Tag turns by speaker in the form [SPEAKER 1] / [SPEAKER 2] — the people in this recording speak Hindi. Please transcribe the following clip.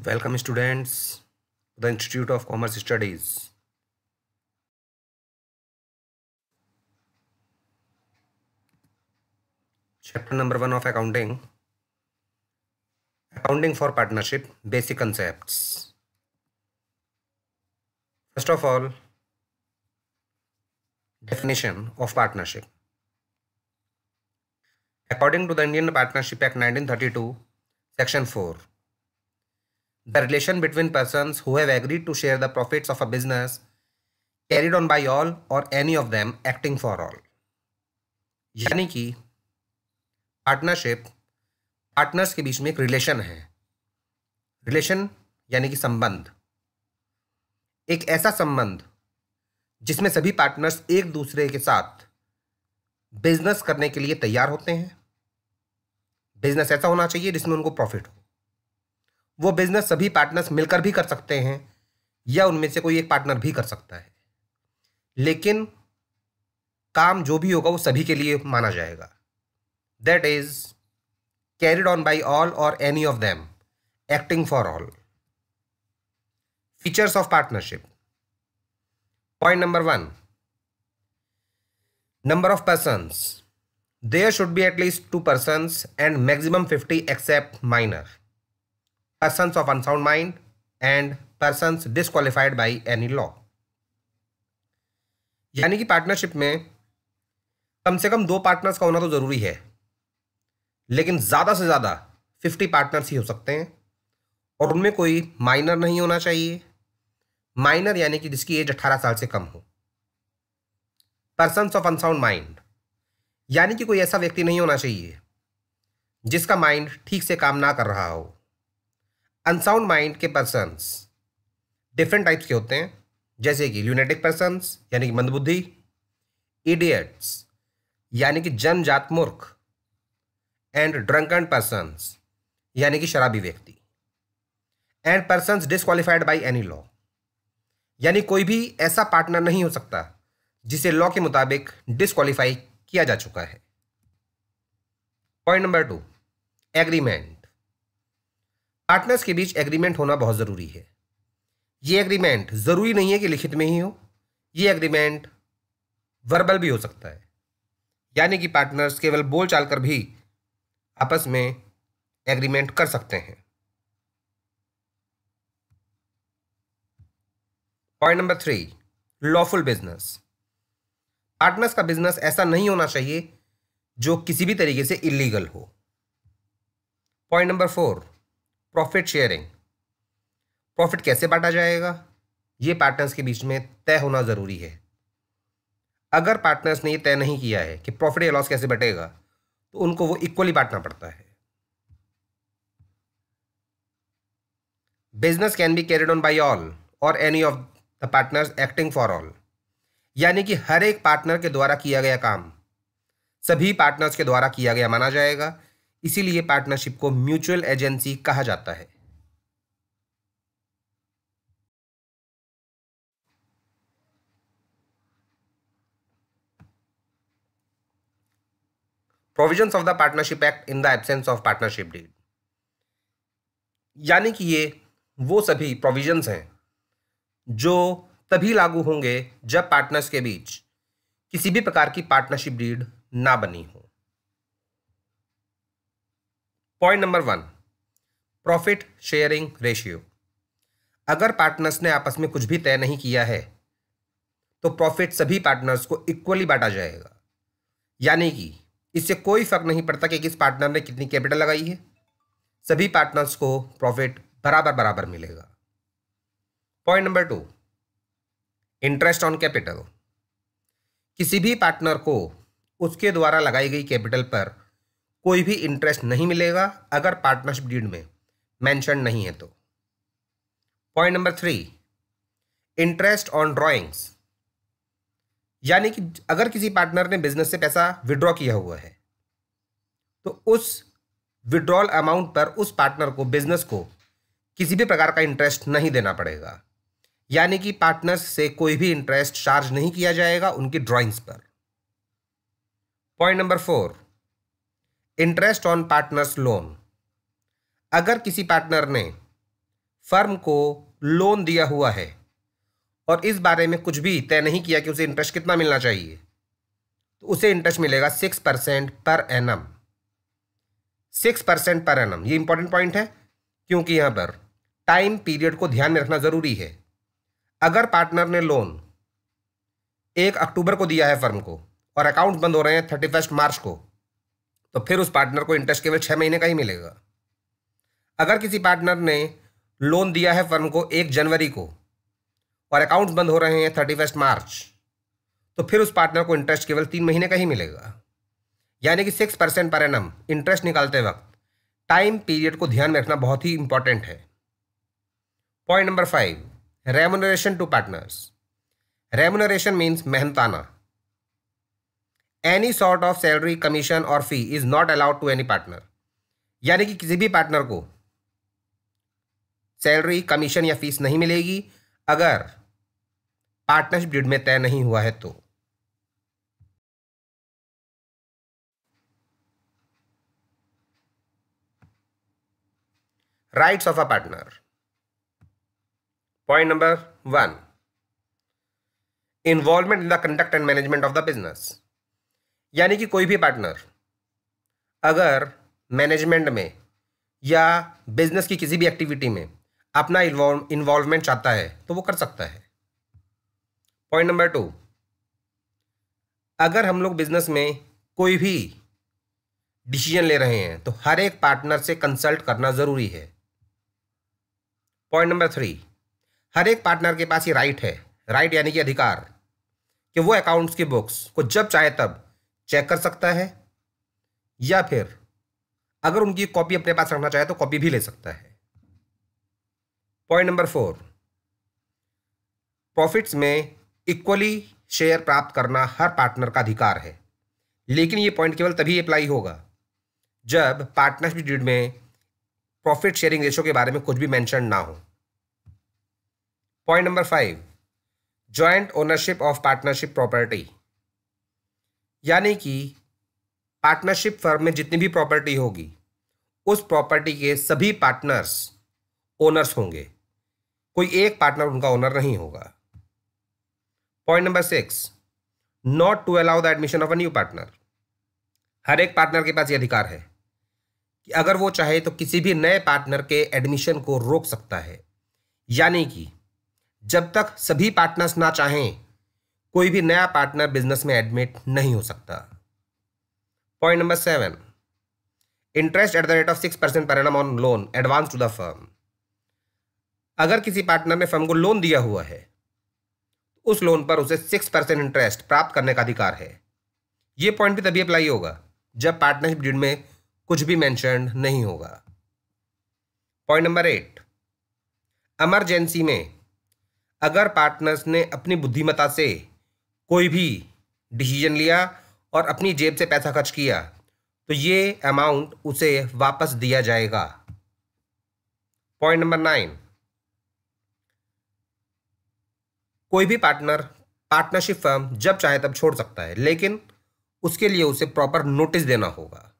[SPEAKER 1] Welcome students to the Institute of Commerce Studies. Chapter number 1 of Accounting. Accounting for Partnership, Basic Concepts. First of all, definition of partnership. According to the Indian Partnership Act 1932, Section 4, the relation between persons who have agreed to share the profits of a business carried on by all or any of them acting for all. यानी कि पार्टनरशिप पार्टनर्स के बीच में एक रिलेशन है। रिलेशन यानी कि संबंध, एक ऐसा संबंध जिसमें सभी पार्टनर्स एक दूसरे के साथ बिजनेस करने के लिए तैयार होते हैं। बिजनेस ऐसा होना चाहिए जिसमें उनको प्रॉफिट हो। वो बिजनेस सभी पार्टनर्स मिलकर भी कर सकते हैं या उनमें से कोई एक पार्टनर भी कर सकता है, लेकिन काम जो भी होगा वो सभी के लिए माना जाएगा। That is carried on by all or any of them acting for all. Features of partnership. Point number 1, number of persons. There should be at least 2 persons and maximum 50 except minor. Persons of unsound mind and persons disqualified by any law. यानी कि पार्टनरशिप में कम से कम 2 पार्टनर्स का होना तो जरूरी है, लेकिन ज्यादा से ज्यादा 50 पार्टनर्स ही हो सकते हैं और उनमें कोई माइनर नहीं होना चाहिए। माइनर यानी कि जिसकी एज 18 साल से कम हो। पर्सन्स ऑफ अनसाउंड माइंड यानी कि कोई ऐसा व्यक्ति नहीं होना चाहिए जिसका माइंड ठीक से काम ना कर रहा हो। अनसाउंड माइंड के पर्सन्स डिफरेंट टाइप्स के होते हैं, जैसे कि ल्यूनेटिक पर्सन्स यानी कि मंदबुद्धि, इडियट्स यानी कि जनजात मूर्ख, एंड ड्रंकन पर्सन्स यानी कि शराबी व्यक्ति, and persons disqualified by any law यानी कोई भी ऐसा पार्टनर नहीं हो सकता जिसे लॉ के मुताबिक डिस्क्वालीफाई किया जा चुका है। Point number 2, agreement. पार्टनर्स के बीच एग्रीमेंट होना बहुत जरूरी है। ये एग्रीमेंट जरूरी नहीं है कि लिखित में ही हो, ये एग्रीमेंट वर्बल भी हो सकता है, यानी कि पार्टनर्स केवल बोल चाल कर भी आपस में एग्रीमेंट कर सकते हैं। Point number 3, lawful business. Partners का बिजनेस ऐसा नहीं होना चाहिए जो किसी भी तरीके से इलीगल हो। Point number 4, profit sharing. Profit कैसे बांटा जाएगा, ये पार्टनर्स के बीच में तय होना जरूरी है। अगर पार्टनर्स ने ये तय नहीं किया है कि प्रॉफिट या लॉस कैसे बटेगा, तो उनको वो इक्वली बांटना पड़ता है। Business can be carried on by all or any of the partners acting for all यानी कि हर एक पार्टनर के द्वारा किया गया काम सभी पार्टनर्स के द्वारा किया गया माना जाएगा। इसीलिए पार्टनरशिप को म्यूचुअल एजेंसी कहा जाता है। Provisions of the partnership act in the absence of partnership deed यानी कि ये वो सभी प्रोविजंस हैं जो तभी लागू होंगे जब पार्टनर्स के बीच किसी भी प्रकार की पार्टनरशिप डीड ना बनी हो। Point number 1, profit sharing ratio. अगर पार्टनर्स ने आपस में कुछ भी तय नहीं किया है तो प्रॉफिट सभी पार्टनर्स को इक्वली बांटा जाएगा, यानी कि इससे कोई फर्क नहीं पड़ता कि किस पार्टनर ने कितनी कैपिटल लगाई है, सभी पार्टनर्स को प्रॉफिट बराबर बराबर मिलेगा। Point number 2, interest on capital. किसी भी पार्टनर को उसके द्वारा लगाई गई कैपिटल पर कोई भी इंटरेस्ट नहीं मिलेगा अगर पार्टनरशिप डीड में मेंशन नहीं है तो। Point number 3, interest on drawings यानी कि अगर किसी पार्टनर ने बिजनेस से पैसा विड्रॉ किया हुआ है तो उस विड्रॉल अमाउंट पर उस पार्टनर को, बिजनेस को, किसी भी प्रकार का इंटरेस्ट नहीं देना पड़ेगा, यानी कि पार्टनर्स से कोई भी इंटरेस्ट चार्ज नहीं किया जाएगा उनकी ड्राइंग्स पर। Point number 4, interest on partners loan. अगर किसी पार्टनर ने फर्म को लोन दिया हुआ है और इस बारे में कुछ भी तय नहीं किया कि उसे इंटरेस्ट कितना मिलना चाहिए, तो उसे इंटरेस्ट मिलेगा 6% पर एनम। 6% पर एनम, ये इंपॉर्टेंट पॉइंट है क्योंकि यहां पर टाइम पीरियड को ध्यान में रखना जरूरी है। अगर पार्टनर ने लोन 1 अक्टूबर को दिया है फर्म को और अकाउंट बंद हो रहे हैं 31 मार्च को, तो फिर उस पार्टनर को इंटरेस्ट केवल 6 महीने का ही मिलेगा। अगर किसी पार्टनर ने लोन दिया है फर्म को 1 जनवरी को और अकाउंट्स बंद हो रहे हैं 31 मार्च, तो फिर उस पार्टनर को इंटरेस्ट केवल 3 महीने का ही मिलेगा। यानी कि 6% पर एनम इंटरेस्ट निकालते वक्त टाइम पीरियड को ध्यान में रखना बहुत ही इंपॉर्टेंट है। Point number 5, remuneration to partners. Remuneration means मेहनताना। Any sort of salary, commission or fee is not allowed to any partner. यानी कि किसी भी पार्टनर को सैलरी, कमीशन या फीस नहीं मिलेगी अगर पार्टनरशिप डीड में तय नहीं हुआ है तो। Rights of a partner. Point number 1, involvement in the conduct and management of the business. यानी कि कोई भी पार्टनर अगर मैनेजमेंट में या बिजनेस की किसी भी एक्टिविटी में अपना इन्वॉल्वमेंट चाहता है तो वो कर सकता है। पॉइंट नंबर 2, अगर हम लोग बिजनेस में कोई भी डिसीजन ले रहे हैं तो हर एक पार्टनर से कंसल्ट करना जरूरी है। पॉइंट नंबर 3, हर एक पार्टनर के पास ये राइट यानी कि अधिकार कि वो अकाउंट्स की बुक्स को जब चाहे तब चेक कर सकता है या फिर अगर उनकी कॉपी अपने पास रखना चाहे तो कॉपी भी ले सकता है। पॉइंट नंबर 4, प्रॉफिट्स में इक्वली शेयर प्राप्त करना हर पार्टनर का अधिकार है, लेकिन ये पॉइंट केवल तभी अप्लाई होगा जब पार्टनरशिप डीड में प्रॉफिट शेयरिंग रेशो के बारे में कुछ भी मेंशन ना हो। Point number 5, joint ownership of partnership property. यानी कि पार्टनरशिप फर्म में जितनी भी प्रॉपर्टी होगी उस प्रॉपर्टी के सभी पार्टनर्स ओनर्स होंगे, कोई एक पार्टनर उनका ओनर नहीं होगा। Point number 6, not to allow the admission of a new partner. हर एक पार्टनर के पास ये अधिकार है कि अगर वो चाहे तो किसी भी नए पार्टनर के एडमिशन को रोक सकता है। यानी कि जब तक सभी पार्टनर्स ना चाहें कोई भी नया पार्टनर बिजनेस में एडमिट नहीं हो सकता। Point number 7, interest at the rate of 6% per annum on loan advance to the firm. अगर किसी पार्टनर ने फर्म को लोन दिया हुआ है उस लोन पर उसे 6% इंटरेस्ट प्राप्त करने का अधिकार है। यह पॉइंट भी तभी अप्लाई होगा जब पार्टनरशिप डीड में कुछ भी मेंशन नहीं होगा। पॉइंट नंबर 8, इमरजेंसी में अगर पार्टनर्स ने अपनी बुद्धिमत्ता से कोई भी डिसीजन लिया और अपनी जेब से पैसा खर्च किया तो ये अमाउंट उसे वापस दिया जाएगा। पॉइंट नंबर 9, कोई भी पार्टनर पार्टनरशिप फर्म जब चाहे तब छोड़ सकता है, लेकिन उसके लिए उसे प्रॉपर नोटिस देना होगा।